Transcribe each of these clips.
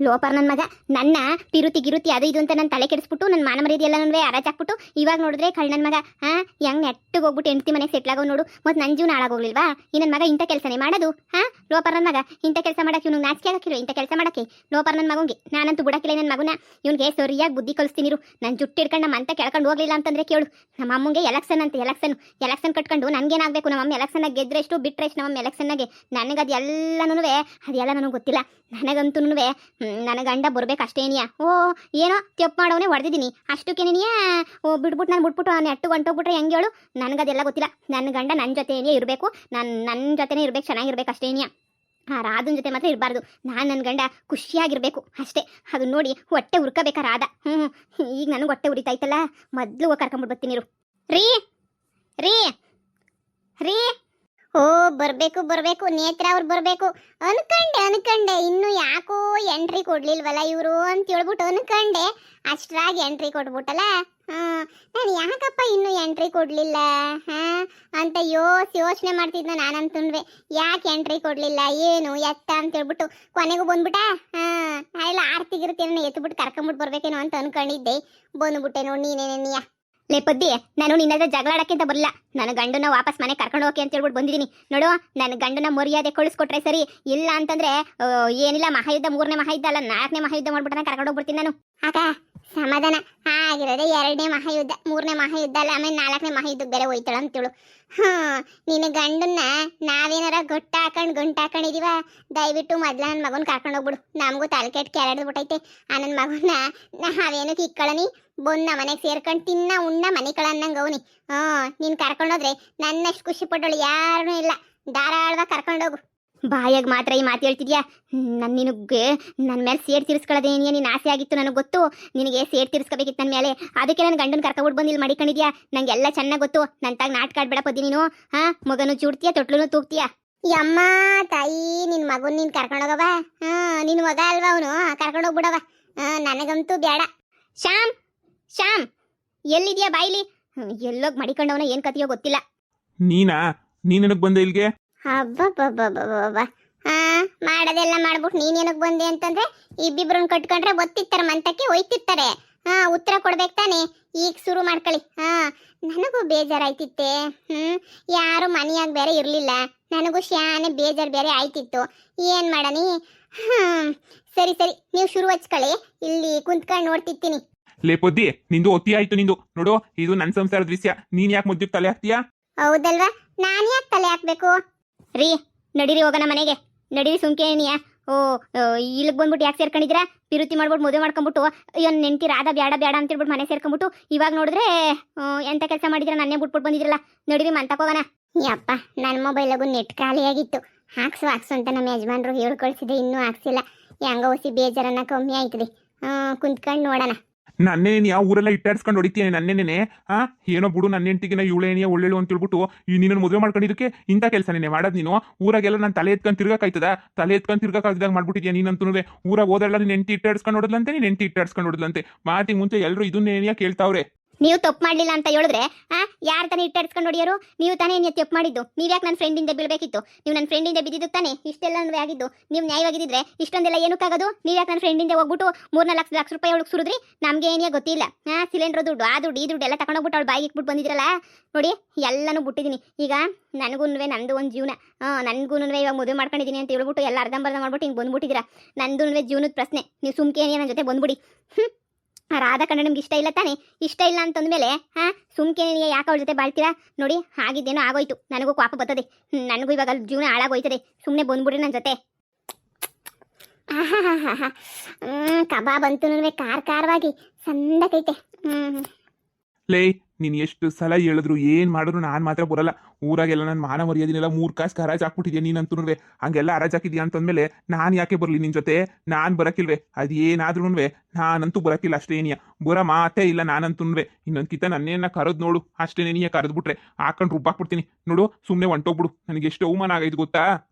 ಲೋಪರ್ ನನ್ನ ಮಗ ನನ್ನ ಪಿರುತಿ ಅದು ಇದು ಅಂತ ನನ್ನ ತಲೆ ಕೆಡಿಸ್ಬಿಟ್ಟು ನನ್ನ ಮಾನ ಮರ್ಯಾದೆ ಎಲ್ಲ ನನಗೆ ಹಾಕ್ಬಿಟ್ಟು ಇವಾಗ ನೋಡಿದ್ರೆ ಕಳ್ ನನ್ನ ಮಗ ಹೆಂಗ್ ನೆಟ್ಟಿಗೆ ಹೋಗ್ಬಿಟ್ಟು ಹೆಂಡತಿ ಮನೆಗೆ ಸೆಟ್ಲ್ ಆಗೋ ನೋಡು ಮತ್ತು ನನ್ನ ಜೀವನ ಹಾಳಾಗೋಗ್ಲಿಲ್ವಾ ಈ ನನ್ನ ಮಗ ಇಂಥ ಕೆಲಸನೇ ಮಾಡೋದು ಲೋಪರ್ ನನ್ನ ಮಗ ಇಂಥ ಕೆಲಸ ಮಾಡಕ್ಕೆ ಇವ್ನಿಗೆ ನಾಚಿಕೆ ಹಾಕಿರೋ ಇಂಥ ಕೆಲಸ ಮಾಡಕ್ಕೆ ಲೋಪರ್ ನನ್ನ ಮಗಂಗೆ ನಾನಂತೂ ಬಿಡಕ್ಕಿಲ್ಲ ನನ್ನ ಮಗುನ ಇವ್ನಿಗೆ ಸರಿಯಾಗಿ ಬುದ್ಧಿ ಕಲಿಸ್ತೀನಿ ನನ್ನ ಜುಟ್ಟು ಹಿಡ್ಕೊಂಡು ನಮ್ಮ ಅಂತ ಕೆಳ್ಕೊಂಡು ಹೋಗ್ಲಿಲ್ಲ ಅಂತಂದ್ರೆ ಕೇಳು ನಮ್ಮ ಅಮ್ಮಂಗೆ ಎಲೆಕ್ಷನ್ ಅಂತ ಎಲೆಕ್ಷನ್ ಕಟ್ಕೊಂಡು ನನಗೇನಾಗಬೇಕು ನಮ್ಮ ಅಮ್ಮ ಎಲೆಕ್ಷನ್ನಾಗ ಗೆದ್ರೆ ಎಷ್ಟು ಬಿಟ್ಟರೆ ಎಷ್ಟು ನಮ್ಮ ಎಲೆಕ್ಷನ್ನಾಗೆ ನನಗೆ ಅದೆಲ್ಲ ನನಗೆ ಗೊತ್ತಿಲ್ಲ ನನಗಂತೂ ನನ್ನ ಗಂಡ ಬರ್ಬೇಕು ಅಷ್ಟೇನಿಯಾ ಏನೋ ತೆಪ್ಪು ಮಾಡೋನೇ ಹೊಡೆದಿದ್ದೀನಿ ಅಷ್ಟಕ್ಕೇನಿಯಾ ಬಿಟ್ಬಿಟ್ಟು ನಾನು ಬಿಟ್ಬಿಟ್ಟು ನೆಟ್ಟು ಹೊಂಟೋಗ್ಬಿಟ್ರೆ ಹೆಂಗೆ ಹೇಳು ನನಗದೆಲ್ಲ ಗೊತ್ತಿಲ್ಲ ನನ್ನ ಗಂಡ ನನ್ನ ಜೊತೆನೇ ಇರಬೇಕು ನನ್ನ ಜೊತೆನೇ ಇರ್ಬೇಕು ಚೆನ್ನಾಗಿರ್ಬೇಕು ಅಷ್ಟೇನಿಯಾ ರಾಧನ ಜೊತೆ ಮಾತ್ರ ಇರಬಾರ್ದು ನನ್ನ ಗಂಡ ಖುಷಿಯಾಗಿರ್ಬೇಕು ಅಷ್ಟೇ ಅದು ನೋಡಿ ಹೊಟ್ಟೆ ಉರ್ಕೋಬೇಕಾ ರಾಧ ಈಗ ನನಗೆ ಹೊಟ್ಟೆ ಉರಿತಾಯ್ತಲ್ಲ ಮೊದಲು ಹೋಗಿ ಕರ್ಕೊಂಬಿಟ್ಟು ಬರ್ತೀನಿ ರೀ ರೀ ರೀ ಬರ್ಬೇಕು ನೇತ್ರ ಅವ್ರು ಬರ್ಬೇಕು ಅನ್ಕಂಡೆ ಇನ್ನು ಯಾಕೋ ಎಂಟ್ರಿ ಕೊಡ್ಲಿಲ್ವಲ್ಲ ಇವರು ಅಂತ ಹೇಳ್ಬಿಟ್ಟು ಅನ್ಕಂಡೆ ಅಷ್ಟ್ರಾಗಿ ಎಂಟ್ರಿ ಕೊಟ್ಬಿಟ್ಟಲ್ಲ ನಾನು ಯಾಕಪ್ಪ ಇನ್ನು ಎಂಟ್ರಿ ಕೊಡ್ಲಿಲ್ಲ ಅಂತ ಯೋಚನೆ ಮಾಡ್ತಿದ್ನ ನಾನಂತಂದ್ರೆ ಯಾಕೆ ಎಂಟ್ರಿ ಕೊಡ್ಲಿಲ್ಲ ಏನು ಎತ್ತ ಅಂತ ಹೇಳ್ಬಿಟ್ಟು ಕೊನೆಗೂ ಬಂದ್ಬಿಟ್ಟ ಎಲ್ಲ ಆರ್ತಿಗಿರ್ತೀನ ಎತ್ಬಿಟ್ಟು ಕರ್ಕೊಂಬಿಟ್ಟು ಬರ್ಬೇಕೇನೋ ಅಂತ ಅನ್ಕೊಂಡಿದ್ದೆ ಬಂದ್ಬಿಟ್ಟೆ ನೋಡಿ ನೀನೇನೇನಿಯ ಲೇ ಪದ್ದಿ ನಾನು ನಿನ್ನ ಜಗಳ ಆಡಕ್ಕೆ ಅಂತ ಬರಲ್ಲ ನನ್ನ ಗಂಡನ ವಾಪಸ್ ಮನೆ ಕರ್ಕೊಂಡು ಹೋಗಿ ಅಂತ ಹೇಳ್ಬಿಟ್ಟು ಬಂದಿದ್ದೀನಿ ನೋಡು ನನ್ನ ಗಂಡನ ಮರ್ಯಾದೆ ಕಳಿಸ್ಕೊಟ್ರೆ ಸರಿ ಇಲ್ಲ ಅಂತಂದ್ರೆ ಏನಿಲ್ಲ ಮಹಾಯುದ್ಧ 3ನೇ ಮಹಾಯುದ್ಧ ಅಲ್ಲ 4ನೇ ಮಹಾಯುದ್ಧ ಮಾಡ್ಬಿಟ್ಟು ನಾನು ಕರ್ಕೊಂಡು ಹೋಗ್ಬಿಡ್ತೀನಿ ನಾನು ಆಗ ಸಮಾಧಾನ ಆಗಿರೋದೆ 2ನೇ ಮಹಾಯುದ್ಧ 3ನೇ ಮಹಾಯುದ್ಧ ಅಲ್ಲ ಆಮೇಲೆ 4ನೇ ಮಹಾಯುದ್ಧಕ್ಕೆ ಬೇರೆ ಹೋಯ್ತಾಳ ಅಂತೇಳು ನಿನ್ನ ಗಂಡನ್ನ ನಾವೇನಾರ ಗಂಟು ಹಾಕೊಂಡಿದೀವ ದಯವಿಟ್ಟು ಮೊದ್ಲ ನನ್ನ ಮಗನ ಕರ್ಕೊಂಡು ಹೋಗ್ಬಿಡು ನಮಗೂ ತಲೆ ಕೆಟ್ಟು ಕೆರಡ್ಬಿಟ್ಟೈತೆ ನನ್ನ ಮಗನ ನಾವೇನು ಕಿಕ್ಕಳನಿ ಬಂದ ಮನೆಗೆ ಸೇರ್ಕೊಂಡು ತಿನ್ನ ಉಣ್ಣ ಮನೆ ಕಳನ್ನಂಗೆ ಅವನಿ ನೀನು ಕರ್ಕೊಂಡೋದ್ರೆ ನನ್ನಷ್ಟು ಖುಷಿ ಪಟ್ಟಳು ಯಾರೂ ಇಲ್ಲ ಧಾರಾಳವಾಗಿ ಕರ್ಕೊಂಡೋಗು ಬಾಯಾಗ ಮಾತ್ರ ಈ ಮಾತು ಹೇಳ್ತಿದ್ಯಾ ನಿನಗೆ ನನ್ನ ಮೇಲೆ ಸೇರ್ ತೀರಿಸ್ಕೊಳ್ಳೋದೇನಿಯ ನೀನು ಆಸೆ ಆಗಿತ್ತು ನನಗೆ ಗೊತ್ತು ನಿನಗೆ ಸೇರ್ ತೀರಿಸ್ಕೋಬೇಕಿತ್ತು ನನ್ನ ಮೇಲೆ ಅದಕ್ಕೆ ನನ್ನ ಗಂಡನ ಕರ್ಕೊಬಿಟ್ಟು ಬಂದು ಇಲ್ಲಿ ಮಾಡಿಕೊಂಡಿದ್ಯಾ ನಂಗೆಲ್ಲ ಚೆನ್ನಾಗಿ ಗೊತ್ತು ನನ್ನ ತಾಗ ನಾಟಕ ಆಡ್ಬೇಡ ಪದ್ದಿ ನೀನು ಮಗನು ಚೂಡ್ತೀಯ ತೊಟ್ಲೂ ತೂಗ್ತೀಯ ಅಮ್ಮ ತಾಯಿ ನಿನ್ನ ಮಗನ ನೀನು ಕರ್ಕೊಂಡೋಗವ ನಿನ್ನ ಮಗ ಅಲ್ವಾ ಅವನು ಕರ್ಕೊಂಡೋಗ್ಬಿಡವ ನನಗಂತೂ ಬೇಡ ಶ್ಯಾಮ್ ಎಲ್ಲಿದ್ಯಾ ಬಾಯಿಲಿ ಎಲ್ಲೋಗಿ ಮಡಿಕೊಂಡವನ ಏನು ಕತಿಯೋ ಗೊತ್ತಿಲ್ಲ ನೀನು ನನಗೆ ಬಂದೆ ಇಲ್ಲಿಗೆ ಹಬ್ಬ ಮಾಡೋದೆಲ್ಲ ಮಾಡ್ಬಿಟ್ಟು ನೀನೇನಕ್ಕೆ ಬಂದೆ ಅಂತಂದ್ರೆ ಇಬ್ಬಿಬ್ರನ್ನ ಕಟ್ಕೊಂಡ್ರೆ ಗೊತ್ತಿರ್ತಾರೆ ಮಂತಕ್ಕೆ ಹೋಯ್ತಿರ್ತಾರೆ ಉತ್ತರ ಕೊಡ್ಬೇಕು ತಾನೆ ಈಗ ಶುರು ಮಾಡ್ಕೊಳ್ಳಿ ನನಗೂ ಬೇಜಾರಾಯ್ತಿತ್ತೆ ಯಾರು ಮನೆಯಾಗ ಬೇರೆ ಇರಲಿಲ್ಲ ನನಗೂ ಶಾನೆ ಬೇಜಾರು ಬೇರೆ ಆಯ್ತಿತ್ತು ಏನು ಮಾಡನಿ ಸರಿ ನೀವು ಶುರು ಹಚ್ಕೊಳ್ಳಿ ಇಲ್ಲಿ ಕುಂತ್ಕೊಂಡು ನೋಡ್ತಿರ್ತೀನಿ ಲೇ ಪೊದ್ದಿ ನಿಂದು ಒತ್ತಿ ಆಯ್ತು ನಿಂದು ನೋಡು ಇದು ನನ್ನ ಸಂಸಾರದ ವಿಷಯ ನೀನ್ ಯಾಕೆ ಮುದ್ದಿಗೆ ತಲೆ ಹಾಕ್ತೀಯಾ ಹೌದಲ್ವಾ ನಾನು ಯಾಕೆ ತಲೆ ಹಾಕ್ಬೇಕು ರೀ ನಡೀರಿ ಹೋಗೋಣ ಮನೆಗೆ ನಡೀರಿ ಸುಮ್ಕೇನಿಯಾ ಇಲ್ಲಿಗೆ ಬಂದ್ಬಿಟ್ಟು ಯಾಕೆ ಸೇರ್ಕೊಂಡಿದ್ದೀರಾ ಪಿರುತಿ ಮಾಡ್ಬಿಟ್ಟು ಮದುವೆ ಮಾಡ್ಕೊಂಬಿಟ್ಟು ಇವನ್ ನೆಂಟಿ ರಾಧ ಬೇಡ ಅಂತ ಹೇಳ್ಬಿಟ್ಟು ಮನೆ ಸೇರ್ಕೊಂಬಿಟ್ಟು ಇವಾಗ ನೋಡಿದ್ರೆ ಎಂತ ಕೆಲಸ ಮಾಡಿದ್ರೆ ನನ್ನೇ ಬಿಟ್ಬಿಟ್ಟು ಬಂದಿದ್ರಲ್ಲ ನಡೀರಿ ಮಂತಕೋಗೋಣ ಯಪ್ಪ ನನ್ನ ಮೊಬೈಲಾಗು ನೆಟ್ ಖಾಲಿಯಾಗಿತ್ತು ಹಾಕ್ಸು ಅಂತ ನಮ್ಮ ಯಜಮಾನ್ರು ಹೇಳಿ ಕಳಿಸಿದೆ ಇನ್ನೂ ಹಾಕ್ಸಿಲ್ಲ ಹೆಂಗ ಹೊಸಿ ಬೇಜಾರನ್ನ ಕಮ್ಮಿ ಆಯ್ತದೆ ಕುಂತ್ಕೊಂಡು ನೋಡೋಣ ನನ್ನೇನು ಯಾವ ಊರೆಲ್ಲ ಇಟ್ಟಾಡ್ಸ್ಕೊಂಡು ಹೊಡಿತೀನಿ ನನ್ನೇನೆ ಏನೋ ಬಿಡು ನನ್ನ ಹೆಂಡತಿಗೆ ಇವಳೇನಿಯ ಒಳ್ಳೆಳು ಅಂತ ಹೇಳ್ಬಿಟ್ಟು ಈ ನಿನ್ನ ಮದುವೆ ಮಾಡ್ಕೊಂಡಿದ್ದಕ್ಕೆ ಇಂಥ ಕೆಲಸನೇ ಮಾಡೋದು ನೀನು ಊರಾಗೆಲ್ಲ ನಾನು ತಲೆ ಎತ್ಕೊಂಡು ತಿರ್ಗಾಕಾಯ್ತದ ತಲೆ ಎತ್ಕೊಂಡು ತಿರ್ಗಾಕಾಗ್ದಾಗ ಮಾಡ್ಬಿಟ್ಟಿದ್ಯಾ ನೀನಂತೂ ಊರಾಗ ಹೋದಲ್ಲ ನೀನು ಹೆಂಡತಿ ಇಟ್ಟಾಡ್ಸ್ಕೊಂಡು ಹೊಡೋದ್ಲಂತೆ ನೀನು ಹೆಂಡತಿ ಇಟ್ಟಾಡ್ಸ್ಕೊಂಡು ಹೊಡೋದ್ಲಂತೆ ಮಾತಿಗೆ ಮುಂಚೆ ಎಲ್ಲರೂ ಇದನ್ನೇನಿಯ ಕೇಳ್ತಾವ್ರೆ ನೀವು ತಪ್ಪು ಮಾಡಲಿಲ್ಲ ಅಂತ ಹೇಳಿದ್ರೆ ಯಾರು ತಾನೇ ಇಟ್ಟಾಡ್ಸ್ಕೊಂಡು ಹೊಡಿಯೋರು ನೀವು ತಾನೇ ತಪ್ಪು ಮಾಡಿದ್ದು ನೀವು ಯಾಕೆ ನನ್ನ ಫ್ರೆಂಡಿಂದ ಬೀಳಬೇಕಿತ್ತು ನೀವು ನನ್ನ ಫ್ರೆಂಡಿಂದ ಬಿದ್ದಿದ್ದು ತಾನೇ ಇಷ್ಟೆಲ್ಲ ಆಗಿದ್ದು ನೀವು ನ್ಯಾಯವಾಗಿದ್ದರೆ ಇಷ್ಟೊಂದೆಲ್ಲ ಏನಕ್ಕಾಗೋದು ನೀವು ಯಾಕೆ ನನ್ನ ಫ್ರೆಂಡಿಂದ ಹೋಗ್ಬಿಟ್ಟು 3-4 ಲಕ್ಷ ರೂಪಾಯಿ ಒಳಗೆ ಸುರಿದ್ರಿ ನಮಗೆ ಏನೇ ಗೊತ್ತಿಲ್ಲ ಸಿಲಿಂಡರ್ ದುಡ್ಡು ಆ ದುಡ್ಡು ಈ ದುಡ್ಡು ಎಲ್ಲ ತಗೊಂಡೋಗ್ಬಿಟ್ಟು ಅವಳು ಬಾಯಿಗೆ ಇಟ್ಬಿಟ್ಟು ಬಂದಿದ್ರಲ್ಲ ನೋಡಿ ಎಲ್ಲನೂ ಬಿಟ್ಟಿದ್ದೀನಿ ಈಗ ನನಗೂ ನಂದು ಒಂದು ಜೀವನ ನನಗೂ ಇವಾಗ ಮದುವೆ ಮಾಡ್ಕೊಂಡಿದ್ದೀನಿ ಅಂತ ಹೇಳ್ಬಿಟ್ಟು ಎಲ್ಲ ಅರ್ಧಂಬರ್ಧ ಮಾಡ್ಬಿಟ್ಟು ಹಿಂಗೆ ಬಂದ್ಬಿಟ್ಟಿದ್ದೀರಾ ನಂದು ಜೀವನದ ಪ್ರಶ್ನೆ ನೀವು ಸುಮ್ಕೆ ನನ್ನ ಜೊತೆ ಬಂದ್ಬಿಡಿ ರಾಧಾ ಕಂಡ ನಿಮ್ಗೆ ಇಷ್ಟ ಇಲ್ಲ ತಾನೆ ಇಷ್ಟ ಇಲ್ಲ ಅಂತಂದ್ಮೇಲೆ ಸುಮ್ಕೆ ಯಾಕೆ ಅವ್ರ ಜೊತೆ ಬಾಳ್ತೀರಾ ನೋಡಿ ಆಗಿದ್ದೇನೋ ಆಗೋಯ್ತು ನನಗೂ ಪಾಪ ಬರ್ತದೆ ನನಗೂ ಇವಾಗ ಜೀವನ ಹಾಳಾಗೋಯ್ತದೆ ಸುಮ್ಮನೆ ಬಂದ್ಬಿಡ್ರಿ ನನ್ನ ಜೊತೆ ಕಬಾಬ್ ಅಂತೂ ಖಾರವಾಗಿ ಸಂದಕೈತೆ ಲೇ ನೀನು ಎಷ್ಟು ಸಲ ಹೇಳಿದ್ರು ಏನು ಮಾಡಿದ್ರು ನಾನು ಮಾತ್ರ ಬರಲ್ಲ ಊರಾಗೆಲ್ಲ ನಾನು ಮಾನ ಮರ್ಯಾದಿನೆಲ್ಲ 3 ಕಾಸು ಹರಾಜು ಹಾಕ್ಬಿಟ್ಟಿದ್ಯಾ ನೀನಂತೂ ಹಂಗೆಲ್ಲ ಹರಾಜು ಹಾಕಿದ್ಯಾ ಅಂತಂದ್ಮೇಲೆ ನಾನು ಯಾಕೆ ಬರಲಿ ನಿನ್ನ ಜೊತೆ ನಾನು ಬರೋಕ್ಕಿಲ್ವೇ ಅದೇನಾದ್ರೂ ನಾನಂತೂ ಬರೋಕ್ಕಿಲ್ಲ ಅಷ್ಟೇನಿಯ ಬರೋ ಮಾತೇ ಇಲ್ಲ ನಾನಂತೂ ಇನ್ನೊಂದು ಕಿತ್ತ ನನ್ನೇನ ಕರೆದು ನೋಡು ಅಷ್ಟೇನೇನಿಯ ಕರೆದ್ಬಿಟ್ರೆ ಹಾಕೊಂಡು ರುಬ್ಬಾಕ್ಬಿಡ್ತೀನಿ ನೋಡು ಸುಮ್ಮನೆ ಹೊಂಟೋಗ್ಬಿಡು ನನಗೆ ಎಷ್ಟು ಅವಮಾನ ಆಗೈತೆ ಗೊತ್ತಾ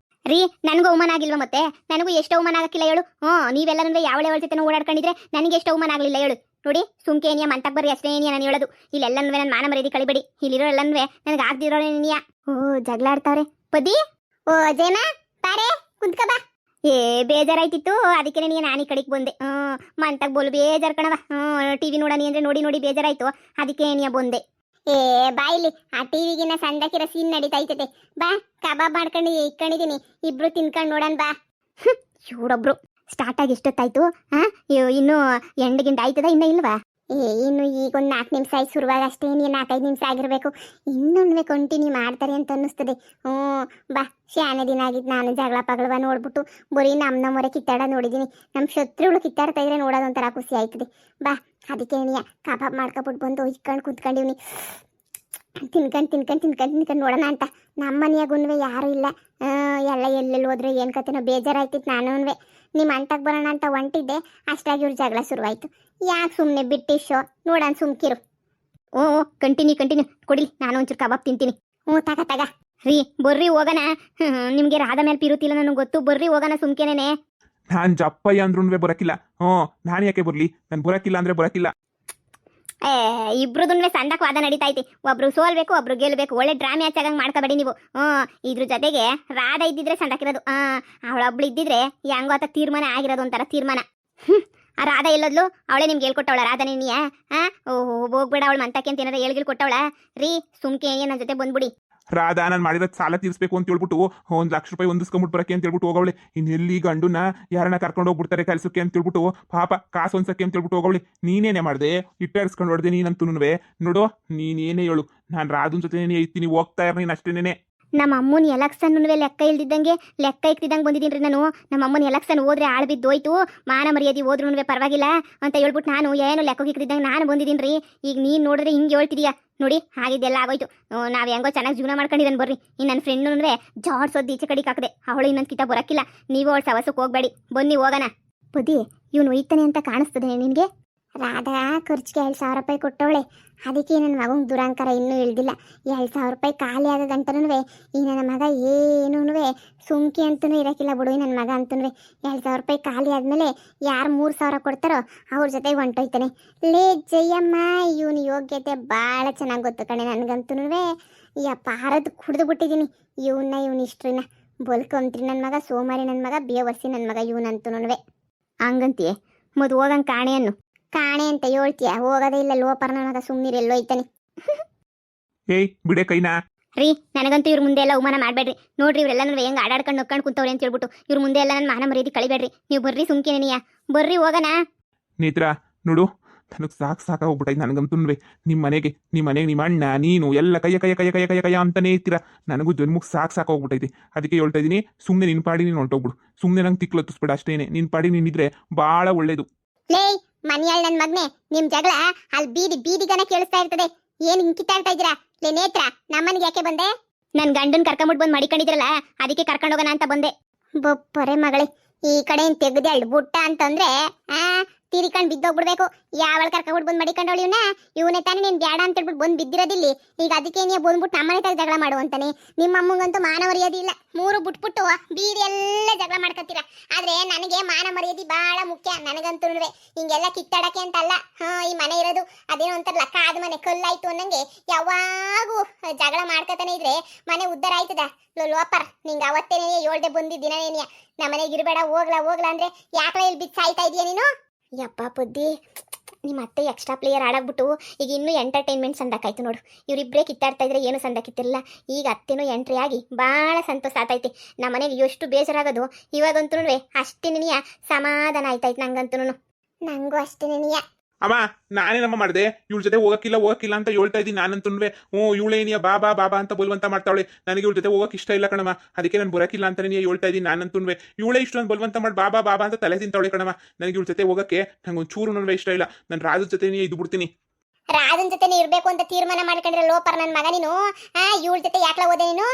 ರೀ ನನಗೂ ಅವಮಾನ ಆಗಿಲ್ವ ಮತ್ತೆ ನನಗೂ ಎಷ್ಟು ಅವಮಾನ ಆಗಕ್ಕಿಲ್ಲ ಹೇಳು ನೀವೆಲ್ಲ ಯಾವಳೆ ಜೊತೆ ಓಡಾಡ್ಕೊಂಡಿದ್ರೆ ನನಗೆ ಎಷ್ಟು ಅವಮಾನ ಆಗಲಿಲ್ಲ ಹೇಳು ನೋಡಿ ಸುಮ್ಕೆ ಏನಿಯ ಮಂತಕ್ಕೆ ಬರ್ರಿ ಅಷ್ಟೇ ಏನಿಯ ನಾನು ಹೇಳೋದು ಇಲ್ಲೆಲ್ಲನೂ ನನ್ನ ಮಾನ ಮರ್ಯಾದೆ ಕಳಿಬೇಡಿ ಇಲ್ಲಿರೋ ಎಲ್ಲನೂ ನನಗೆ ಆಗ್ದಿರೋ ಏನಿಯ ಜಗಳ ಆಡ್ತಾವ್ರೆ ಪದಿ ಜಯಮ್ಮ ಬಾರೆ ಕುಂತ್ಕ ಬಾ ಬೇಜಾರಾಯ್ತಿತ್ತು ಅದಕ್ಕೆ ನೀನು ನಾನು ಈ ಕಡೆಗೆ ಬಂದೆ. ಮಂತಾಗ ಬೋಲು ಬೇಜಾರು ಕಣವ. ಟಿವಿ ನೋಡನಿ ಅಂದ್ರೆ ನೋಡಿ ನೋಡಿ ಬೇಜಾರಾಯ್ತು, ಅದಕ್ಕೆ ನೀ ಬಂದೆ. ಬಾಯಿಲಿ ಆ ಟಿವಿಗಿನ ಸಂದಕಿರೋ ಸೀನ್ ನಡೀತಾ ಐತದೆ. ಬಾ ಕಬಾಬ್ ಮಾಡ್ಕೊಂಡು ಇಟ್ಕೊಂಡಿದೀನಿ, ಇಬ್ರು ತಿನ್ಕೊಂಡು ನೋಡೋಣ ಬಾ. ಇವರೊಬ್ರು ಸ್ಟಾರ್ಟ್ ಆಗಿ ಎಷ್ಟೊತ್ತಾಯ್ತು? ಇನ್ನು ಎಂಡ್ ಆಯ್ತದ ಇನ್ನ ಇಲ್ವಾ? ಇನ್ನು ಈಗ ಒಂದು 4 ನಿಮಿಷ ಆಯ್ತು ಶುರುವಾಗ ಅಷ್ಟೇ, ನೀನು 4-5 ನಿಮಿಷ ಆಗಿರ್ಬೇಕು. ಇನ್ನೊಂದು ಕಂಟಿನ್ಯೂ ಮಾಡ್ತಾರೆ ಅಂತ ಅನ್ನಿಸ್ತದೆ. ಬಾ ಶಾನೆ ದಿನ ಆಗಿದ್ದು ನಾನು ಜಗಳ ಪಗಳವ ನೋಡ್ಬಿಟ್ಟು ಬರೀ ನಮ್ಮ ಮೊರೆ ಕಿತ್ತಾಡ ನೋಡಿದ್ದೀನಿ. ನಮ್ಮ ಶತ್ರುಗಳು ಕಿತ್ತಾಡ್ತಾ ಇದ್ರೆ ನೋಡೋದೊಂಥರ ಖುಷಿ ಆಯ್ತದೆ. ಬಾ ಅದಕ್ಕೆ ನೀ ಕಬಾಬ್ ಮಾಡ್ಕೊಬಿಟ್ಟು ಬಂದು ಇಟ್ಕೊಂಡು ಕುತ್ಕೊಂಡಿವ್ನಿ, ತಿನ್ಕೊಂಡು ನೋಡೋಣ ಅಂತ. ನಮ್ಮ ಮನೆಯಾಗುನ್ವೆ ಯಾರೂ ಇಲ್ಲ, ಎಲ್ಲ ಎಲ್ಲೆಲ್ಲಿ ಹೋದ್ರೆ ಏನು ಕತೆನೋ ಬೇಜಾರಾಯ್ತಿತ್ತು. ನಾನು ನಿಮ್ಮ ಅಂಟಕ್ಕೆ ಬರೋಣ ಅಂತ ಹೊಂಟಿದ್ದೆ, ಅಷ್ಟಾಗಿ ಇವ್ರ ಜಗಳ ಶುರುವಾಯ್ತು. ಯಾಕೆ ಸುಮ್ಮನೆ ಬಿಟ್ಟಿಶೋ ನೋಡೋಣ, ಸುಮ್ಕಿರು. ಕಂಟಿನ್ಯೂ ಕೊಡಿ, ನಾನು ಒಂಚೂರು ಕಬಾಬ್ ತಿಂತೀನಿ. ತಗ ರೀ ಬರ್ರಿ ಹೋಗೋಣ. ನಿಮಗೆ ರಾಧ ಮೇಲೆ ಪಿರುತ್ತಿಲ್ಲ ನನಗೆ ಗೊತ್ತು, ಬರ್ರಿ ಹೋಗೋಣ ಸುಮ್ಕೆನೇನೆ. ನಾನು ಜಪ್ಪಯ್ಯ ಅಂದ್ರೂ ಬರಕಿಲ್ಲ. ನಾನು ಯಾಕೆ ಬರ್ಲಿ? ನಾನು ಬರಕಿಲ್ಲ ಅಂದ್ರೆ ಬರಕಿಲ್ಲ. ಇಬ್ರದುನ್ವೆ ಸಂದಕ್ ವಾದ ನಡೀತಾ ಐತಿ. ಒಬ್ರು ಸೋಲ್ಬೇಕು, ಒಬ್ರು ಗೆಲ್ಬೇಕು. ಒಳ್ಳೆ ಡ್ರಾಮೆ ಹಚ್ಚಾಗಂಗ್ ಮಾಡ್ಕೋಬೇಡಿ ನೀವು. ಇದ್ರ ಜೊತೆಗೆ ರಾಧ ಇದ್ದಿದ್ರೆ ಸಂದಕಿರೋದು, ಅವಳೊಬ್ಳು ಇದ್ದಿದ್ರೆ ಹೆಂಗೋ ಆತ ತೀರ್ಮಾನ ಆಗಿರೋದು, ಒಂಥರ ತೀರ್ಮಾನ. ಆ ರಾಧ ಎಲ್ಲದ್ಲು? ಅವಳೇ ನಿಮ್ಗೆ ಹೇಳ್ಕೊಟ್ಟವಳ ರಾಧನೇ ನೀ? ಹೋಗ್ಬೇಡ ಅವಳು ಮಂತಕ್ಕೆ ಅಂತ ಏನಾರ ಹೇಳ್ಗಿಲ್ ಕೊಟ್ಟವಳ? ರೀ ಸುಮ್ಕೆ ನನ್ನ ಜೊತೆ ಬಂದ್ಬಿಡಿ. ರಾಧಾ ನಾನು ಮಾಡಿರೋದು ಸಾಲ ತೀರಿಸಬೇಕು ಅಂತ ಹೇಳ್ಬಿಟ್ಟು 1 ಲಕ್ಷ ರೂಪಾಯಿ ಹೊಂದಿಸ್ಕೊಂಬಿಟ್ಟು ಬರಕ್ಕೆ ಅಂತ ಹೇಳ್ಬಿಟ್ಟು ಹೋಗವಳೆ. ಇನ್ನೆಲ್ಲಿ ಗಂಡುನ ಯಾರನ್ನ ಕರ್ಕೊಂಡು ಹೋಗ್ಬಿಡ್ತಾರೆ ಕೆಲಸಕ್ಕೆ ಅಂತ ಹೇಳ್ಬಿಟ್ಟು ಪಾಪ ಕಾಸು ಹೊಂದ್ಸಕ್ಕೆ ಅಂತ ಹೇಳ್ಬಿಟ್ಟು ಹೋಗವಳೆ. ನೀನೇನೇ ಮಾಡಿದೆ? ಇಟ್ಟಾಡ್ಸ್ಕೊಂಡು ಹೊಡೆದೆ ನೀನಂತೂ ನೋಡು. ನೀನೇನೇ ಹೇಳು, ನಾನು ರಾಧನ್ ಜೊತೆ ಐತೀನಿ, ಹೋಗ್ತಾ ಇರ ನೀನು ಅಷ್ಟೇನೆ. ನಮ್ಮ ಅಮ್ಮನ ಎಲೆಕ್ಷನ್ ಲೆಕ್ಕ ಇಲ್ದಿದ್ದಂಗೆ ಲೆಕ್ಕ ಇಕ್ತಿದ್ದಂಗೆ ಬಂದಿದ್ದೀನಿ ನಾನು. ನಮ್ಮ ಅಮ್ಮನ ಎಲೆಕ್ಷನ್ ಹೋದ್ರೆ ಆಳ್ ಬಿದ್ದೋಯ್ತು, ಮಾನ ಮರ್ಯಾದೆ ಹೋದ್ರೂ ಪರವಾಗಿಲ್ಲ ಅಂತ ಹೇಳ್ಬಿಟ್ಟು ನಾನು ಏನು ಲೆಕ್ಕ ಇಕ್ತಿದ್ದಂಗೆ ನಾನು ಬಂದಿದ್ದೀನಿ ರೀ. ಈಗ ನೀನು ನೋಡಿದ್ರೆ ಹಿಂಗೆ ಹೇಳ್ತಿದೀಯಾ ನೋಡಿ, ಹಾಗಿದ್ದೆಲ್ಲ ಆಗೋಯ್ತು. ನಾವು ಹೆಂಗೋ ಚೆನ್ನಾಗಿ ಜೀವನ ಮಾಡ್ಕೊಂಡಿದ್ದಾನೆ ಬರ್ರಿ. ಇನ್ನು ನನ್ನ ಫ್ರೆಂಡ್ ಜಾಡ್ಸೋದು ಈಚೆ ಕಡೆಗೆ ಹಾಕಿದೆ, ಅವಳು ಇನ್ನೊಂದು ಕಿತ ಬರೋಕ್ಕಿಲ್ಲ. ನೀವು ಅವಳು ಸವಸಕ್ಕೆ ಹೋಗ್ಬೇಡಿ, ಬನ್ನಿ ಹೋಗೋಣ. ಬುದ್ಧಿ ಇವನು ಒಯ್ತಾನೆ ಅಂತ ಕಾಣಿಸ್ತದೆ ನಿನಗೆ? ರಾಧಾ ಖರ್ಚಿಗೆ 2,000 ರೂಪಾಯಿ ಕೊಟ್ಟವಳೆ, ಅದಕ್ಕೆ ನನ್ನ ಮಗಂಗೆ ದುರಂಕಾರ ಇನ್ನೂ ಇಳ್ದಿಲ್ಲ. 2,000 ರೂಪಾಯಿ ಖಾಲಿ ಆದ ಗಂಟನೂ ಈ ನನ್ನ ಮಗ ಏನೂ ಸುಮ್ಕಿ ಅಂತೂ ಇರೋಕ್ಕಿಲ್ಲ ಬಿಡು. ನನ್ನ ಮಗ ಅಂತೂ 2,000 ರೂಪಾಯಿ ಖಾಲಿ ಆದಮೇಲೆ ಯಾರು 3,000 ಕೊಡ್ತಾರೋ ಅವ್ರ ಜೊತೆಗೆ ಹೊಂಟೋಯ್ತಾನೆ. ಲೇ ಜಯಮ್ಮ, ಇವನು ಯೋಗ್ಯತೆ ಭಾಳ ಚೆನ್ನಾಗಿ ಗೊತ್ತು ಕಣೆ ನನಗಂತೂ. ಯಪ್ಪ ಹರದು ಕುಡಿದು ಬಿಟ್ಟಿದ್ದೀನಿ ಇವನ ಇಷ್ಟ್ರಿನ. ಬಲ್ಕೊಂತ್ರಿ ನನ್ನ ಮಗ, ಸೋಮಾರಿ ನನ್ನ ಮಗ, ಬೇವರ್ಸಿ ನನ್ನ ಮಗ ಇವನಂತೂ. ಹಂಗಂತೀಯ ಮದು ಹೋಗಂಗೆ ಕಾಣೆಯನ್ನು ಕಾಣೆ ಅಂತ ಹೇಳ್ತೀಯ? ಹೋಗೋದೇ ಇಲ್ಲ ಲೋಪರ್ ನನ್ನ ಮಗ, ಸುಮ್ಮನಿರು, ಎಲ್ಲೋಯ್ತಾನೆ. ಏಯ್ ಬಿಡೆ ಕೈನಾ. ರೀ ನನಗಂತೂ ಇವ್ರ ಮುಂದೆ ಎಲ್ಲ ಅವಮಾನ ಮಾಡಬೇಡ್ರಿ. ನೋಡ್ರಿ ಇವರೆಲ್ಲ ನನ್ನ ಹೆಂಗೆ ಆಡಾಡ್ಕೊಂಡು ನೊಕ್ಕೊಂಡು ಕುಂತವ್ರೆ ಅಂತ ಹೇಳ್ಬಿಟ್ಟು ಇವ್ರ ಮುಂದೆ ಎಲ್ಲ ನನ್ನ ಮಾನ ಮರ್ಯಾದೆ ಕಳಿಬೇಡ್ರಿ. ನೀವು ಬರ್ರಿ ಸುಮ್ಕಿನೇನಿಯ, ಬರ್ರಿ ಹೋಗೋಣ. ನೇತ್ರ ನೋಡು, ನನಗೆ ಸಾಕಾಗೋಗ್ಬಿಟ್ಟೈತೆ ನನಗಂತೂ. ನಿಮ್ಮ ಮನೆಗೆ ನಿಮ್ಮ ಅಣ್ಣ ನೀನು ಎಲ್ಲ ಕೈಯ ಅಂತಾನೇ ಇರ್ತೀರ. ನನಗೂ ಜನ್ಮಕ್ಕೆ ಸಾಕಾಗೋಗ್ಬಿಟ್ಟೈತಿ. ಅದಕ್ಕೆ ಹೇಳ್ತಾ ಇದ್ದೀನಿ, ಸುಮ್ಮನೆ ನಿನ್ನ ಪಾಡಿ ನೀನು ಹೊಂಟೋಗ್ಬಿಡು. ಸುಮ್ಮನೆ ನಂಗೆ ತಿಕ್ಲತ್ತಿಸ್ಬೇಡ ಅಷ್ಟೇನೆ. ನಿನ್ನ ಪಾಡಿ ನೀನಿದ್ರೆ ಭಾಳ ಒಳ್ಳೇದು. ಲೇ ಮನಿಯಾಳ್ ನನ್ನ ಮಗನೇ, ನಿಮ್ ಜಗಳ ಅಲ್ಲಿ ಬೀದಿಗನ ಕೇಳಿಸ್ತಾ ಇರ್ತದೆ. ಏನ್ ಹಿಂಗ್ ಕಿತ್ತಾಡ್ತಾ ಇದ್ದೀರಾ? ಲೇ ನೇತ್ರ, ನಮ್ಮನಿಗೆ ಯಾಕೆ ಬಂದೆ? ನನ್ ಗಂಡನ್ ಕರ್ಕೊಂಬಿಟ್ಟು ಬಂದು ಮಡಿಕೊಂಡಿದ್ರಲ್ಲ, ಅದಕ್ಕೆ ಕರ್ಕೊಂಡೋಗೋಣ ಅಂತ ಬಂದೆ. ಬೊಪ್ಪರೆ ಮಗಳೇ, ಈ ಕಡೆ ತೆಗ್ದೆ ಬುಟ್ಟ ಅಂತಂದ್ರೆ ತೀರಿಕೊಂಡು ಬಿದ್ದೋಗ್ಬಿಡ್ಬೇಕು. ಯಾವಳ ಕರ್ಕೊಂಡ್ಬಿಟ್ಟು ಬಂದು ಮಡಿಕೊಂಡವಳು ಇವನೇ ತಾನೇ ನೀನು ಬೇಡ ಅಂತ ಹೇಳ್ಬಿಟ್ಟು ಬಂದು ಬಿದ್ದಿರೋದಿಲ್ಲಿ. ಈಗ ಅದಕ್ಕೆ ನೀ ಬಂದ್ಬಿಟ್ಟು ನಮ್ಮನೆ ತಾಗ ಜಗಳ ಮಾಡುವಂತಾನೆ. ನಿಮ್ಮ ಅಮ್ಮಂಗಂತೂ ಮಾನ ಮರ್ಯಾದೆ ಇಲ್ಲ. 3 ಬಿಟ್ಬಿಟ್ಟು ಬೀದಿ ಎಲ್ಲ ಜಗಳ ಮಾಡ್ಕೊತೀರ. ಆದ್ರೆ ನನಗೆ ಮಾನ ಮರ್ಯಾದೆ ಬಹಳ ಮುಖ್ಯ. ನನಗಂತೂ ಹಿಂಗೆಲ್ಲ ಕಿತ್ತಾಡಕ್ಕೆ ಅಂತ ಅಲ್ಲ. ಈ ಮನೆ ಇರೋದು ಅದೇನೋ ಒಂಥರ ಕಾದ ಮನೆ ಕಲ್ಲಾಯ್ತು ಅನ್ನಂಗೆ ಯಾವಾಗೂ ಜಗಳ ಮಾಡ್ಕೊತಾನೆ ಇದ್ರೆ ಮನೆ ಉದ್ಧಾರ ಆಯ್ತದ. ಲೋಪರ್ ನಿಂಗೆ ಅವತ್ತೇನೇ ಹೇಳ್ದೆ ಬಂದಿದ್ದೀನೇನಿಯ ನಮ್ಮನೆಗೆ ಇರಬೇಡ, ಹೋಗ್ಲಾ ಅಂದ್ರೆ ಯಾಕಲ ಇಲ್ಲಿ ಬಿದ್ದು ಸಾಯ್ತಾ ಇದೀಯ ನೀನು? ಯಪ್ಪ ಬುದ್ಧಿ, ನಿಮ್ಮ ಅತ್ತೆ ಎಕ್ಸ್ಟ್ರಾ ಪ್ಲೇಯರ್ ಆಡಾಗ್ಬಿಟ್ಟು ಈಗ ಇನ್ನೂ ಎಂಟರ್ಟೈನ್ಮೆಂಟ್ ಸಂದಕ್ಕಾಯ್ತು ನೋಡು. ಇವರಿಬ್ಬರೇ ಕಿತ್ತಾಡ್ತಾ ಇದ್ರೆ ಏನು ಸಂದಕ್ಕಿತ್ತಿರಲಿಲ್ಲ. ಈಗ ಅತ್ತೆನೂ ಎಂಟ್ರಿ ಆಗಿ ಭಾಳ ಸಂತೋಷ ಆತೈತಿ. ನಮ್ಮ ಮನೆಗೆ ಎಷ್ಟು ಬೇಜಾರಾಗೋದು ಇವಾಗಂತೂ ಅಷ್ಟೇನಿಯ ಸಮಾಧಾನ ಆಯ್ತಾಯ್ತು ನಂಗಂತೂ. ನಂಗೂ ಅಷ್ಟೇನಿಯ. ಅಮ್ಮ ನಾನೇನಮ್ಮ ಮಾಡಿದೆ? ಇವಳ ಜೊತೆ ಹೋಗಕ್ಕಿಲ್ಲ ಅಂತ ಹೇಳ್ತಾ ಇದ್ದೀನಿ ನಾನಂತೂ. ಇವಳೇನಿಯ ಬಾಬಾ ಅಂತ ಬಲ್ವಂತ ಮಾಡ್ತಾವಳೆ. ನನಗೆ ಇವಳ ಜೊತೆ ಹೋಗಕ್ಕೆ ಇಷ್ಟ ಇಲ್ಲ ಕಣಮ್ಮ, ಅದಕ್ಕೆ ನಾನು ಬರೋಕ್ಕಿಲ್ಲ ಅಂತ ಹೇಳ್ತಾ ಇದ್ದೀನಿ ನಾನಂತೂ. ಇವಳೇ ಇಷ್ಟೊಂದು ಬಲ್ವಂತ ಮಾಡಿ ಬಾಬಾ ಅಂತ ತಲೆ ತಿಂತಾವಳೆ ಕಣಮ್ಮ. ನನಗೆ ಇವಳ ಜೊತೆ ಹೋಗಕ್ಕೆ ನಂಗೆ ಒಂಚೂರು ಇಷ್ಟ ಇಲ್ಲ. ನಾನು ರಾಜದ ಜೊತೆ ಇದು ಬಿಡ್ತೀನಿ. ರಾಜನ್ ಜೊತೆ ಇರ್ಬೇಕು ಅಂತ ತೀರ್ಮಾನ ಮಾಡ್ಕೊಂಡ್ರೆ ಲೋಪರ್ ನನ್ನ ಮಗ ನೀನು. ಇವಳ ಜೊತೆ ಯಾಕಲ ಹೋದೆ ನೀನು?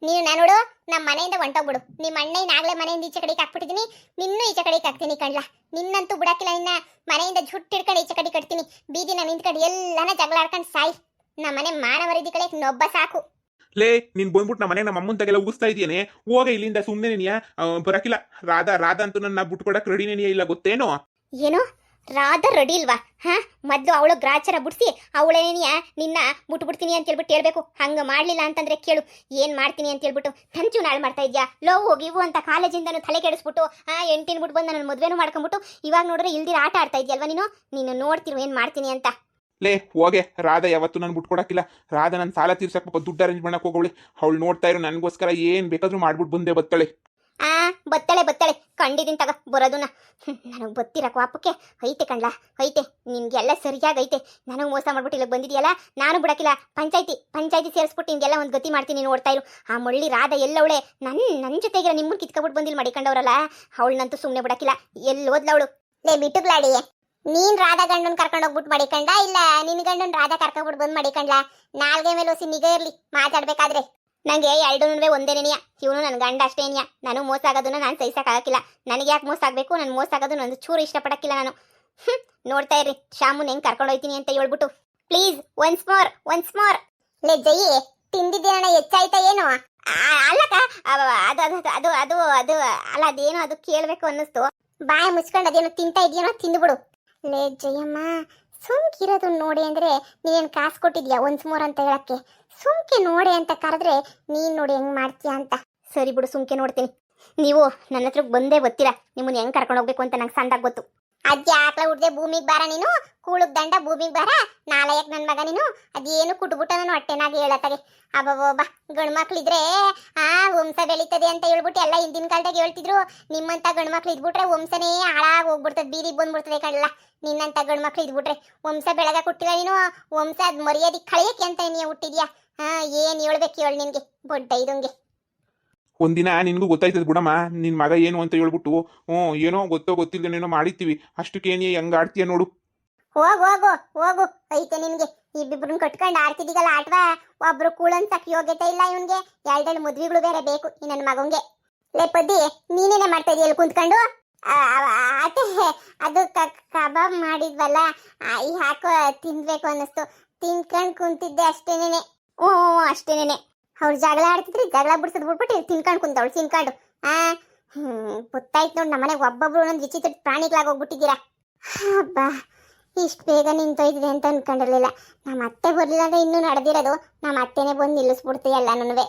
ನೀನು ನೋಡು, ನಮ್ಮ ಮನೆಯಿಂದ ಹೊಂಟೋಗ್ಬಿಡು. ನಿಮ್ಮ ಅಣ್ಣ ಆಗ್ಲೇ ಮನೆಯಿಂದ ಈಚೆ ಕಡೆಗೆ ಹಾಕ್ಬಿಟ್ಟಿದ್ದೀನಿ, ನಿನ್ನೂ ಈಚೆ ಕಡೆಗೆ ಹಾಕ್ತೀನಿ ಕಣ್ಲ. ನಿನ್ನಂತೂ ಬಿಡಕ್ಕಿಲ್ಲ. ನಿನ್ನ ಮನೆಯಿಂದ ಜುಟ್ಟು ಹಿಡ್ಕೊಂಡು ಈಚೆ ಕಡೆ ಕಟ್ತೀನಿ. ಬೀದಿನ ನಿಂತ್ಕೊಂಡು ಎಲ್ಲಾನ ಜಗಳ ಆಡ್ಕೊಂಡು ಸಾಯಿ. ನಮ್ಮ ಮನೆ ಮಾನ ಮರ್ಯಾದೆ ಕಡೆ ನೊಬ್ಬ ಸಾಕು. ಲೇ ನೀನ್ ಬಂದ್ಬಿಟ್ಟು ನಮ್ಮ ಮನೆ ನಮ್ಮ ಅಮ್ಮನ ತಗೆಲ್ಲ ಉಗಿಸ್ತಾ ಇದೆಯೇನೆ? ಹೋಗ ಇಲ್ಲಿಂದ. ಸುಮ್ಮನೆ ನೀನಿಯ ಬರಕಿಲ್ಲ. ರಾಧಾ ಅಂತೂ ನನ್ನ ಬಿಟ್ಕೊಡಕ್ ರೆಡಿನೇನಿಯ ಇಲ್ಲ, ಗೊತ್ತೇನೋ? ಏನು ರಾಧಾ ರೆಡಿ ಇಲ್ವಾ? ಹಾ, ಮೊದ್ಲು ಅವಳು ಗ್ರಾಚಾರ ಬಿಡಿಸಿ ಅವಳೇನಿಯ ನಿನ್ನ ಮುಟ್ಬಿಡ್ತೀನಿ ಅಂತ ಹೇಳ್ಬಿಟ್ಟು ಹೇಳ್ಬೇಕು. ಹಂಗ ಮಾಡ್ಲಿಲ್ಲ ಅಂತಂದ್ರೆ ಕೇಳು ಏನ್ ಮಾಡ್ತೀನಿ ಅಂತ ಹೇಳ್ಬಿಟ್ಟು ನನ್ ಜೀವನ ಹಾಳು ಮಾಡ್ತಾ ಇದ್ಯಾ. ಲವ್ ಹೋಗಿವು ಅಂತ ಕಾಲೇಜಿಂದನು ತಲೆ ಕೆಡಿಸ್ಬಿಟ್ಟು ಎಂಟಿನ ಬಿಟ್ಟು ಬಂದು ನನ್ನ ಮದ್ವೆನೂ ಮಾಡ್ಕೊಂಡ್ಬಿಟ್ಟು ಇವಾಗ ನೋಡ್ರೆ ಇಲ್ದಿರ ಆಟ ಆಡ್ತಾ ಇದ್ಯಲ್ವಾ ನೀನು ನೋಡ್ತಿರು ಏನ್ ಮಾಡ್ತೀನಿ ಅಂತ. ಲೇ ಹೋಗೆ, ರಾಧಾ ಯಾವತ್ತು ನಾನು ಬಿಟ್ಕೊಡಕ್ಕಿಲ್ಲ. ರಾಧಾ ನನ್ನ ಸಾಲ ತೀರ್ಸಕ್ ಪಾಪ ದುಡ್ಡು ಅರೇಂಜ್ ಮಾಡಕ್ ಹೋಗೋಳಿ. ಅವಳು ನೋಡ್ತಾ ಇರೋ ನನಗೋಸ್ಕರ ಏನ್ ಬೇಕಾದ್ರೂ ಮಾಡ್ಬಿಟ್ಟು ಬಂದೇ ಬತ್ತಾಳೆ. ಬತ್ತಾಳೆ ಕಂಡಿದ್ದೀನಿ ತಗ ಬರೋದನ್ನ. ನನಗೆ ಗೊತ್ತಿರಕ್ ವಾಪಕ್ಕೆ ಐತೆ ಕಣ್ಲ, ಐತೆ ನಿನ್ಗೆಲ್ಲ ಸರಿಯಾಗಿ ಐತೆ. ನನಗೆ ಮೋಸ ಮಾಡ್ಬಿಟ್ಟು ಇಲ್ಲಿಗೆ ಬಂದಿದ್ಯಲ್ಲ, ನಾನು ಬಿಡಕ್ಕಿಲ್ಲ. ಪಂಚಾಯತಿ ಸೇರಿಸ್ಬಿಟ್ಟು ನಿನ್ಗೆಲ್ಲ ಒಂದು ಗತಿ ಮಾಡ್ತೀನಿ, ನೋಡ್ತಾ ಇರು. ಆ ಮಳ್ಳಿ ರಾಧಾ ಎಲ್ಲವಳೆ ನನ್ನ ಜೊತೆಗೆ ನಿಮ್ಮನ್ನ ಕಿತ್ಕೊಬಿಟ್ಟು ಬಂದಿಲ್ಲ ಮಡಿಕೊಂಡವ್ರಲ್ಲ, ಅವಳನ್ನಂತೂ ಸುಮ್ಮನೆ ಬಿಡಕ್ಕಿಲ್ಲ. ಎಲ್ಲಿ ಓದ್ಲ ಅವಳು? ಲೇ ಬಿಟ್ಟುಗ್ಲಾಡಿ, ನೀನ್ ರಾಧಾ ಗಂಡನ್ ಕರ್ಕೊಂಡು ಹೋಗ್ಬಿಟ್ಟು ಮಡಿಕಂಡ, ಇಲ್ಲ ನಿನ್ ಗಂಡನ್ ರಾಧಾ ಕರ್ಕೊಂಡ್ಬಿಟ್ಟು ಬಂದು ಮಡಿಕಂಡ್ಲ? ನಾಲ್ಗೆ ಮೇಲೆ ಹೊಸಿ ನಿಗ ಇರ್ಲಿ ಮಾತಾಡ್ಬೇಕಾದ್ರೆ. ನಂಗೆ ಎರಡೂ ಒಂದೇನೇನಿಯ, ಇವನು ನನ್ನ ಗಂಡ ಅಷ್ಟೇನಿಯ. ನಾನು ಮೋಸ ಆಗೋದನ್ನ ನಾನು ಸಹಿಸಕ್ಕಾಗಕ್ಕಿಲ್ಲ. ನನಗೆ ಯಾಕೆ ಮೋಸ ಆಗಬೇಕು? ನಾನು ಮೋಸ ಆಗೋದು ನಂದು ಚೂರು ಇಷ್ಟಪಡಕ್ಕಿಲ್ಲ ನಾನು. ನೋಡ್ತಾ ಇರ್ರಿ ಶಾಮುನ್ ಹೆಂಗ್ ಕರ್ಕೊಂಡು ಹೋಯ್ತೀನಿ ಅಂತ ಹೇಳ್ಬಿಟ್ಟು. Please once more. ಲೇ ಜಯಿ, ತಿಂದಿದ್ದೇನ ಹೆಚ್ಚಾಯ್ತಾ ಏನು? ಅಲ್ಲಕ್ಕ, ಅದು ಅದು ಅದು ಅಲ್ಲ, ಅದೇನೋ ಅದು ಕೇಳ್ಬೇಕು ಅನ್ನಿಸ್ತು. ಬಾಯಿ ಮುಚ್ಕೊಂಡು ಅದೇನೋ ತಿಂತಾ ಇದೆಯೇನೋ ತಿಂದ್ಬಿಡು. ಲೇ ಜಯಮ್ಮ, ಸುಮ್ಕಿರೋದು ನೋಡಿ ಅಂದ್ರೆ ನೀನೇನು ಕಾಸು ಕೊಟ್ಟಿದ್ಯಾ ಒನ್ಸ್ ಮೋರ್ ಅಂತ ಹೇಳಕ್ಕೆ? ಸುಮ್ಕೆ ನೋಡಿ ಅಂತ ಕರೆದ್ರೆ ನೀನ್ ನೋಡಿ ಹೆಂಗ್ ಮಾಡ್ತೀಯ ಅಂತ. ಸರಿ ಬಿಡು, ಸುಮ್ಕೆ ನೋಡ್ತೀನಿ. ನೀವು ನನ್ನ ಹತ್ರ ಬಂದೇ ಗೊತ್ತಿಲ್ಲ, ನಿಮ್ಮನ್ನ ಹೆಂಗ್ ಕರ್ಕೊಂಡು ಹೋಗ್ಬೇಕು ಅಂತ ನಂಗೆ ಸಂದಾಗ ಗೊತ್ತು. ಅಜ್ಜಿ ಆಕಳ ಹುಡ್ದೆ ಭೂಮಿಗೆ ಬಾರ ನೀನು, ಕೂಳಗ್ ದಂಡ ಭೂಮಿಗೆ ಬಾರ ನಾಲಯಕ್ ನನ್ ಮಗ ನೀನು. ಅದೇನು ಕುಟ್ಬಿಟ್ಟ ನಾನು ಹೊಟ್ಟೆನಾಗ ಹೇಳತ್ತಾಗೆ. ಅಬ್ಬಬ್ಬ, ಗಂಡು ಮಕ್ಳಿದ್ರೆ ವಂಶ ಬೆಳೀತದೆ ಅಂತ ಹೇಳ್ಬಿಟ್ಟು ಎಲ್ಲ ಹಿಂದಿನ ಕಾಲದಾಗ ಹೇಳ್ತಿದ್ರು. ನಿಮ್ಮಂತ ಗಂಡು ಮಕ್ಳು ಇದ್ಬಿಟ್ರೆ ವಂಶನೇ ಹಾಳಾಗಿ ಹೋಗ್ಬಿಡ್ತದೆ, ಬೀದಿಗೆ ಬಂದ್ಬಿಡ್ತದೆ ಕಳ್ಳ. ನಿನ್ನಂತ ಗಂಡು ಮಕ್ಳು ಇದ್ಬಿಟ್ರೆ ವಂಶ ಬೆಳಗ ಕೊಟ್ಟಿಲ್ಲ ನೀನು. ವಂಶ ಮರ್ಯಾದೆ ಕಳಿಯಕ್ಕೆ ಅಂತ ನೀ ಹುಟ್ಟಿದ್ಯಾ? ಏನ್ ಹೇಳ್ಬೇಕು ಹೇಳು ನಿನ್ಗೆ ಬೊಡ್ಡ ಇದಂಗೆ. ಒಂದಿನ ನಿನ್ಗೂ ಗೊತ್ತಾಯ್ತದ ಬಿಡಮ್ಮ, ನಿನ್ ಮಗ ಏನು ಅಂತ ಹೇಳ್ಬಿಟ್ಟು. ಏನೋ ಗೊತ್ತಿಲ್ದೇನೇನೋ ಮಾಡಿರ್ತೀವಿ. ಅಷ್ಟಕ್ಕೇನಿ ಹೆಂಗ್ ಆಡ್ತೀಯ ನೋಡು. ಹೋಗು ಐತೆ ನಿನ್ಗೆ. ಇಬ್ಬಿಬ್ರನ್ನ ಕಟ್ಕೊಂಡು ಆಡ್ತಿದ್ದೀಗಲ್ಲ ಆಟ್ವಾ. ಒಬ್ರು ಕೂಳನ್ಸಕ್ ಯೋಗ್ಯತೆ ಇಲ್ಲ ಇವನ್ಗೆ. ಎರಡೆರಡು ಮದ್ವಿಗಳು ಬೇರೆ ಬೇಕು ಈ ನನ್ನ ಮಗಂಗೆ. ಲೇ ಪದ್ದಿ, ನೀನೇನೆ ಮಾಡ್ತಾ ಇದೀಯ ಕುಂತ್ಕೊಂಡು? ಅದೇ ಅದು ಕಬಾಬ್ ಮಾಡಿದ್ವಲ್ಲ, ಯಾಕೋ ತಿನ್ಬೇಕು ಅನ್ನಿಸ್ತು, ತಿನ್ಕೊಂಡು ಕುಂತಿದ್ದೆ ಅಷ್ಟೇನೇನೆ. ಅಷ್ಟೇನೇನೆ. ಅವ್ರು ಜಗಳ ಆಡ್ತಿದ್ರಿ, ಜಗಳ ಬಿಡ್ಸದ್ ಬಿಟ್ಬಿಟ್ಟು ತಿನ್ಕೊಂಡು ಕುಂತವಳು ತಿನ್ಕೊಂಡು. ಗೊತ್ತಾಯ್ತು ನೋಡಿ, ನಮ್ಮನೆಗೆ ಒಬ್ಬೊಬ್ರು ಒಂದೊಂದು ವಿಚಿತ್ರ ಪ್ರಾಣಿಗಳಾಗಿ ಹೋಗ್ಬಿಟ್ಟಿದ್ದೀರಾ. ಹಬ್ಬಾ, ಇಷ್ಟು ಬೇಗ ನಿಂತೋಯ್ತಿದೆ ಅಂತ ಅನ್ಕೊಂಡಿರ್ಲಿಲ್ಲ. ನಮ್ಮ ಅತ್ತೆ ಬರ್ಲಿಲ್ಲ ಅಂದ್ರೆ ಇನ್ನೂ ನಡೆದಿರೋದು. ನಮ್ಮ ಅತ್ತೆನೇ ಬಂದು ನಿಲ್ಲಿಸ್ಬಿಡ್ತೀವಿ ಎಲ್ಲನೂ.